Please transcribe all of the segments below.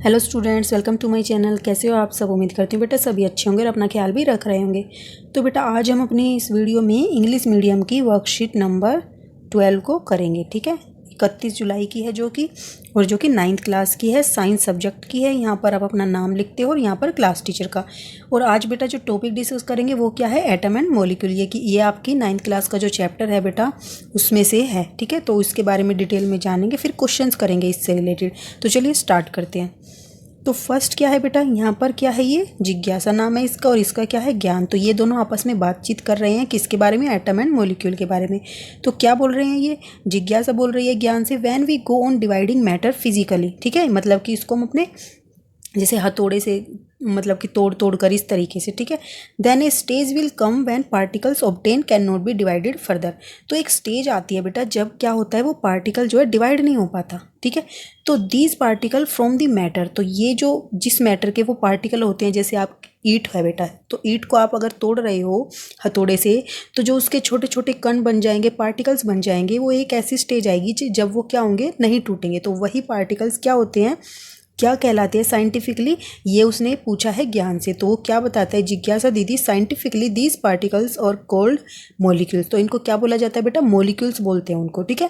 Hello students, welcome to my channel. कैसे हो आप सब? उम्मीद करती हूँ बेटा सभी अच्छे होंगे और अपना ख्याल भी रख रहे होंगे। तो बेटा आज हम अपनी इस वीडियो में इंग्लिश मीडियम की वर्कशीट नंबर 12 को करेंगे। ठीक है, 31 जुलाई की है जो कि 9th क्लास की है, साइंस सब्जेक्ट की है। यहाँ पर आप अपना नाम लिखते हो और यहाँ पर क्लास टीचर का। और आज बेटा जो टॉपिक डिस्कस करेंगे वो क्या है, एटम एंड मॉलिक्यूल। ये आपकी 9th क्लास का जो चैप्टर है बेटा उसमें से है। ठीक है, तो इसके बारे में डिटेल में जानेंगे, फिर क्वेश्चंस करेंगे इससे रिलेटेड। तो चलिए स्टार्ट करते हैं। तो फर्स्ट क्या है बेटा, यहाँ पर क्या है, ये जिज्ञासा नाम है इसका और इसका क्या है, ज्ञान। तो ये दोनों आपस में बातचीत कर रहे हैं किसके बारे में, एटम एंड मॉलिक्यूल के बारे में। तो क्या बोल रहे हैं, ये जिज्ञासा बोल रही है ज्ञान से, when we go on dividing matter physically. ठीक है, मतलब कि इसको हम अपने जैसे हथौड़े से मतलब कि तोड़ तोड़ कर इस तरीके से। ठीक है, then a stage will come when particles obtain can not be divided further. तो एक स्टेज आती है बेटा जब क्या होता है, वो पार्टिकल जो है डिवाइड नहीं हो पाता। ठीक है, तो these particle from the matter, तो ये जो जिस मैटर के वो पार्टिकल होते हैं, जैसे आप ईंट है बेटा, तो ईंट को आप अगर तोड़ रहे हो हथौड़े से, तो जो उसके छोटे छोटे कण बन जाएंगे, पार्टिकल्स बन जाएंगे, वो एक ऐसी स्टेज आएगी जब वो क्या होंगे, नहीं टूटेंगे। तो वही पार्टिकल्स क्या होते हैं, क्या कहलाते हैं साइंटिफिकली, ये उसने पूछा है ज्ञान से। तो वो क्या बताता है जिज्ञासा दीदी, साइंटिफिकली दीज पार्टिकल्स और कोल्ड मॉलिक्यूल्स। तो इनको क्या बोला जाता है बेटा, मॉलिक्यूल्स बोलते हैं उनको। ठीक है,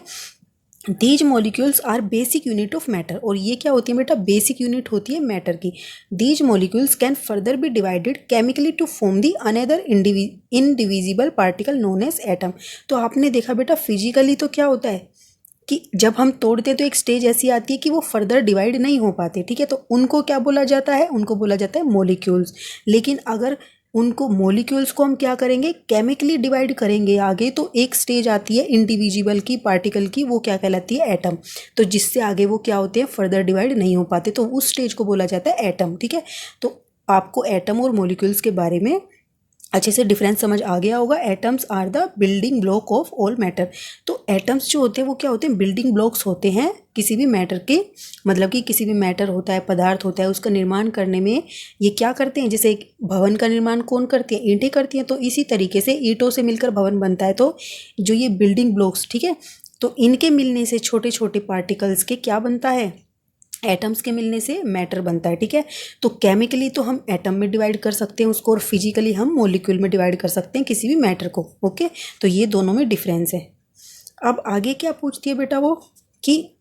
these molecules are basic unit of matter. और ये क्या होती है बेटा, बेसिक यूनिट होती है मैटर की। These molecules can further be divided chemically to form the another indivisible particle known as atom. तो आपने देखा बेटा फिजिकली तो क्या होता है कि जब हम तोड़ते हैं तो एक स्टेज ऐसी आती है कि वो फर्दर डिवाइड नहीं हो पाते। ठीक है, तो उनको क्या बोला जाता है, उनको बोला जाता है मॉलिक्यूल्स। लेकिन अगर उनको मॉलिक्यूल्स को हम क्या करेंगे, केमिकली डिवाइड करेंगे आगे, तो एक स्टेज आती है इंडिविजिबल की, पार्टिकल की, वो क्या कहलाती है, एटम। तो जिससे आगे वो क्या होते हैं, फर्दर डिवाइड नहीं हो पाते, तो उस स्टेज को बोला जाता है एटम। ठीक है, तो आपको एटम और मॉलिक्यूल्स के बारे में अच्छे से डिफरेंस समझ आ गया होगा। Atoms are the building block of all matter. तो एटम्स जो होते हैं वो क्या होते हैं, बिल्डिंग ब्लॉक्स होते हैं किसी भी मैटर के। मतलब कि किसी भी मैटर होता है, पदार्थ होता है, उसका निर्माण करने में ये क्या करते हैं, जैसे एक भवन का निर्माण कौन करती है, ईंटें करती हैं। तो इसी तरीके से ईंटों से मिलकर भवन बनता है। तो जो ये बिल्डिंग ब्लॉक्स, ठीक है, तो इनके मिलने से छोटे छोटे पार्टिकल्स के क्या बनता है, एटम्स के मिलने से मैटर बनता है। ठीक है, तो केमिकली तो हम एटम में डिवाइड कर सकते हैं उसको, और फिजिकली हम मॉलिक्यूल में डिवाइड कर सकते हैं किसी भी मैटर को। ओके, तो ये दोनों में डिफरेंस है। अब आगे क्या पूछती है बेटा वो, कि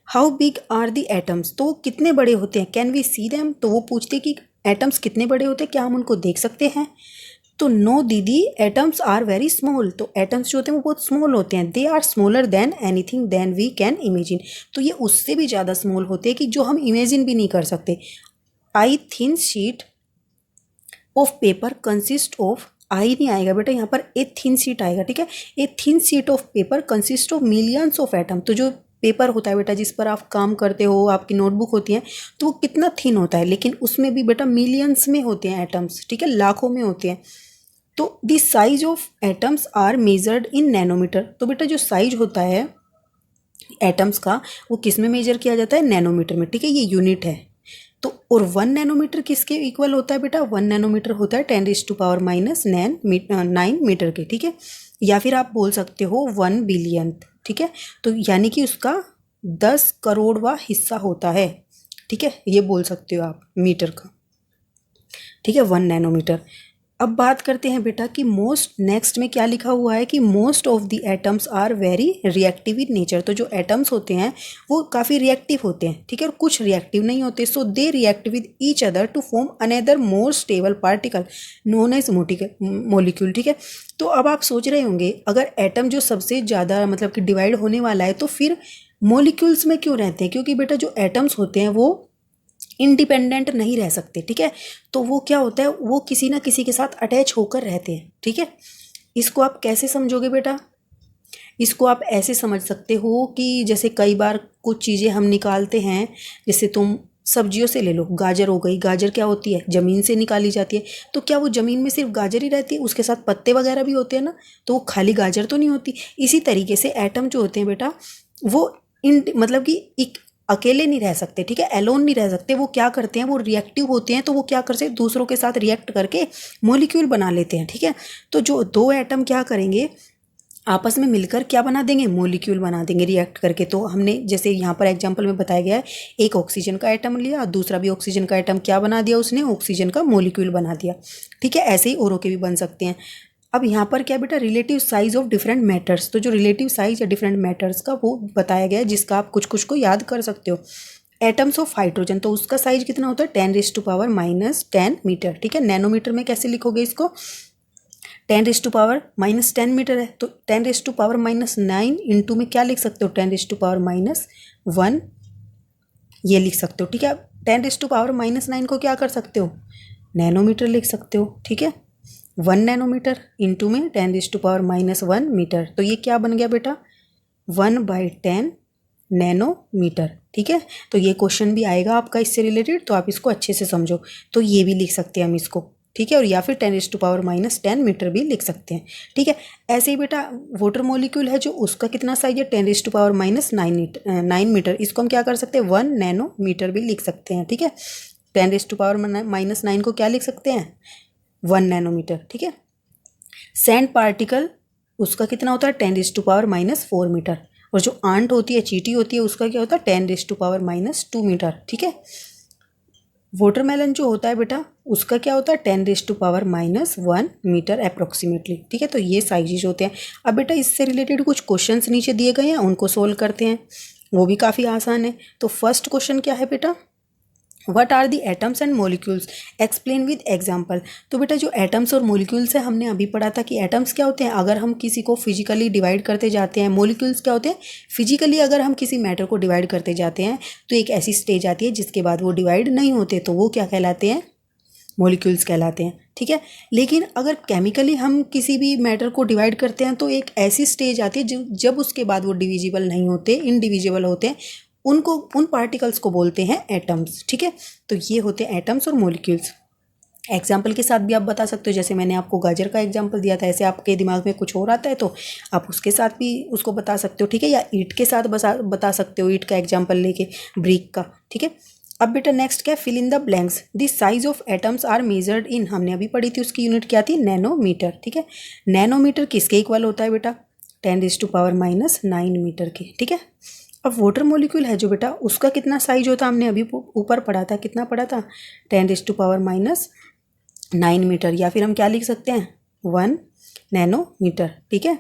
how big are the atoms, तो कितने बड़े होते हैं, कैन वी सी देम। तो वो पूछते हैं कि एटम्स कितने बड़े होते हैं, क्या हम उनको देख सकते हैं। तो नो दीदी, एटम्स आर वेरी स्मॉल। तो एटम्स जो होते हैं वो बहुत स्मॉल होते हैं। They are smaller than anything than we can imagine. तो ये उससे भी ज़्यादा स्मॉल होते हैं कि जो हम इमेजिन भी नहीं कर सकते। I thin sheet of paper consist of, I नहीं आएगा बेटा यहाँ पर, ए थिन शीट आएगा। ठीक है, a thin sheet of paper consist of millions of atom. तो जो पेपर होता है बेटा जिस पर आप काम करते हो, आपकी नोटबुक होती है, तो वो कितना थिन होता है, लेकिन उसमें भी बेटा मिलियंस में होते हैं एटम्स। ठीक है, लाखों में होते हैं। तो the size of atoms are measured in nanometer. तो बेटा जो साइज होता है एटम्स का वो किस में मेजर किया जाता है, नैनोमीटर में। ठीक है, ये यूनिट है। तो और 1 नैनोमीटर किसके इक्वल होता है बेटा, 1 नैनोमीटर होता है 10⁻⁹ मीटर के। ठीक है, या फिर आप बोल सकते हो 1 बिलियन। ठीक है, तो यानी कि उसका 10 करोड़वां हिस्सा होता है। ठीक है, ये बोल सकते हो आप मीटर का। ठीक है, 1 नैनोमीटर। अब बात करते हैं बेटा कि मोस्ट, नेक्स्ट में क्या लिखा हुआ है कि most of the atoms are very reactive in nature. तो जो एटम्स होते हैं वो काफ़ी रिएक्टिव होते हैं। ठीक है, और कुछ रिएक्टिव नहीं होते। So they react with each other to form another more stable particle known as molecule. ठीक है, तो अब आप सोच रहे होंगे अगर एटम जो सबसे ज़्यादा मतलब कि डिवाइड होने वाला है, तो फिर मॉलिक्यूल्स में क्यों रहते हैं। क्योंकि बेटा जो एटम्स होते हैं वो इंडिपेंडेंट नहीं रह सकते। ठीक है, तो वो क्या होता है, वो किसी ना किसी के साथ अटैच होकर रहते हैं। ठीक है, इसको आप कैसे समझोगे बेटा, इसको आप ऐसे समझ सकते हो कि जैसे कई बार कुछ चीज़ें हम निकालते हैं, जैसे तुम सब्जियों से ले लो, गाजर हो गई, गाजर क्या होती है, ज़मीन से निकाली जाती है। तो क्या वो ज़मीन में सिर्फ गाजर ही रहती है, उसके साथ पत्ते वगैरह भी होते हैं ना, तो वो खाली गाजर तो नहीं होती। इसी तरीके से एटम जो होते हैं बेटा वो मतलब कि एक अकेले नहीं रह सकते। ठीक है, एलोन नहीं रह सकते। वो क्या करते हैं, वो रिएक्टिव होते हैं। तो वो क्या करते हैं, दूसरों के साथ रिएक्ट करके मॉलिक्यूल बना लेते हैं। ठीक है, तो जो दो एटम क्या करेंगे, आपस में मिलकर क्या बना देंगे, मॉलिक्यूल बना देंगे रिएक्ट करके। तो हमने जैसे यहाँ पर एग्जांपल में बताया गया है, एक ऑक्सीजन का एटम लिया और दूसरा भी ऑक्सीजन का एटम क्या बना दिया उसने, ऑक्सीजन का मॉलिक्यूल बना दिया। ठीक है, ऐसे ही औरों के भी बन सकते हैं। अब यहाँ पर क्या बेटा, relative size of different matters. तो जो रिलेटिव साइज या डिफरेंट मैटर्स का वो बताया गया है, जिसका आप कुछ कुछ को याद कर सकते हो। एटम्स ऑफ हाइड्रोजन, तो उसका साइज कितना होता है, 10⁻⁻10 मीटर। ठीक है, नैनोमीटर में कैसे लिखोगे इसको, 10⁻⁻10 मीटर है, तो 10⁻⁻9 इंटू में क्या लिख सकते हो, 10⁻⁻1 ये लिख सकते हो। ठीक है, 10⁻⁻9 को क्या कर सकते हो, नैनोमीटर लिख सकते हो। ठीक है, 1 नैनोमीटर इंटू में 10⁻⁻1 मीटर, तो ये क्या बन गया बेटा, 1/10 नैनोमीटर। ठीक है, तो ये क्वेश्चन भी आएगा आपका इससे रिलेटेड, तो आप इसको अच्छे से समझो। तो ये भी लिख सकते हैं हम इसको। ठीक है, और या फिर 10⁻⁻10 मीटर भी लिख सकते हैं। ठीक है, ऐसे ही बेटा वाटर मॉलिक्यूल है जो, उसका कितना साइज है, 10⁻⁻9 मीटर। इसको हम क्या कर सकते हैं, 1 नैनोमीटर भी लिख सकते हैं। ठीक है, 10⁻⁻9 को क्या लिख सकते हैं, 1 नैनोमीटर। ठीक है, सैंड पार्टिकल उसका कितना होता है, 10⁻⁻4 मीटर। और जो आंट होती है, चींटी होती है, उसका क्या होता है, 10⁻⁻2 मीटर। ठीक है, वाटरमेलन जो होता है बेटा, उसका क्या होता है, 10⁻⁻1 मीटर अप्रोक्सीमेटली। ठीक है, तो ये साइजेज होते हैं। अब बेटा इससे रिलेटेड कुछ क्वेश्चंस नीचे दिए गए हैं, उनको सोल्व करते हैं, वो भी काफ़ी आसान है। तो फर्स्ट क्वेश्चन क्या है बेटा, what are the atoms and molecules, explain with example. तो बेटा जो एटम्स और मॉलिक्यूल्स है, हमने अभी पढ़ा था कि एटम्स क्या होते हैं, अगर हम किसी को फिजिकली डिवाइड करते जाते हैं। मॉलिक्यूल्स क्या होते हैं, फिजिकली अगर हम किसी मैटर को डिवाइड करते जाते हैं तो एक ऐसी स्टेज आती है जिसके बाद वो डिवाइड नहीं होते, तो वो क्या कहलाते हैं, मॉलिक्यूल्स कहलाते हैं। ठीक है, लेकिन अगर केमिकली हम किसी भी मैटर को डिवाइड करते हैं तो एक ऐसी स्टेज आती है जब उसके बाद वो डिविजिबल नहीं होते, इनडिविजिबल होते हैं, उन पार्टिकल्स को बोलते हैं एटम्स। ठीक है, तो ये होते हैं एटम्स और मॉलिक्यूल्स। एग्जाम्पल के साथ भी आप बता सकते हो, जैसे मैंने आपको गाजर का एग्जाम्पल दिया था, ऐसे आपके दिमाग में कुछ और आता है तो आप उसके साथ भी उसको बता सकते हो। ठीक है, या ईंट के साथ बता सकते हो, ईंट का एग्जाम्पल लेके, ब्रिक का। ठीक है, अब बेटा नेक्स्ट क्या है, fill in the blanks. The size of atoms are measured in, हमने अभी पढ़ी थी, उसकी यूनिट क्या थी, नैनोमीटर। ठीक है, नैनोमीटर किसके इक्वल होता है बेटा, 10⁻⁹ मीटर के। ठीक है, अब वाटर मॉलिक्यूल है जो बेटा, उसका कितना साइज होता है, हमने अभी ऊपर पढ़ा था, कितना पढ़ा था, 10⁻⁹ मीटर, या फिर हम क्या लिख सकते हैं, 1 नैनोमीटर। ठीक है,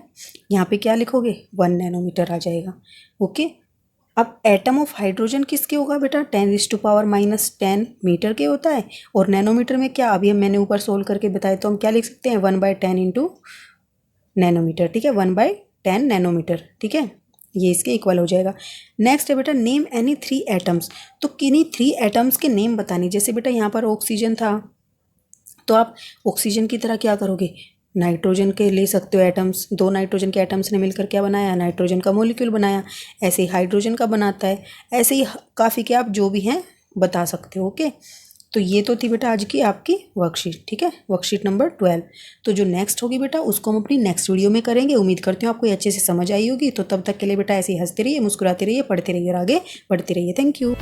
यहाँ पे क्या लिखोगे, 1 नैनोमीटर आ जाएगा। ओके, अब एटम ऑफ हाइड्रोजन किसके होगा बेटा, 10⁻⁻10 मीटर के होता है। और नैनोमीटर में क्या, अभी मैंने ऊपर सोल्व करके बताया, तो हम क्या लिख सकते हैं, 1/10 इंटू नैनोमीटर। ठीक है, 1/10 नैनोमीटर। ठीक है, ये इसके इक्वल हो जाएगा। नेक्स्ट है बेटा, नेम एनी 3 एटम्स। तो किन्हीं 3 एटम्स के नेम बताने, जैसे बेटा यहाँ पर ऑक्सीजन था, तो आप ऑक्सीजन की तरह क्या करोगे, नाइट्रोजन के ले सकते हो एटम्स, 2 नाइट्रोजन के एटम्स ने मिलकर क्या बनाया, नाइट्रोजन का मॉलिक्यूल बनाया। ऐसे ही हाइड्रोजन का बनाता है, ऐसे ही काफ़ी के आप जो भी हैं बता सकते हो। ओके, तो ये तो थी बेटा आज की आपकी वर्कशीट। ठीक है, वर्कशीट नंबर 12। तो जो नेक्स्ट होगी बेटा, उसको हम अपनी नेक्स्ट वीडियो में करेंगे। उम्मीद करती हूँ आपको अच्छे से समझ आई होगी। तो तब तक के लिए बेटा ऐसे ही हंसते रहिए, मुस्कुराते रहिए, पढ़ते रहिए और आगे बढ़ते रहिए। Thank you.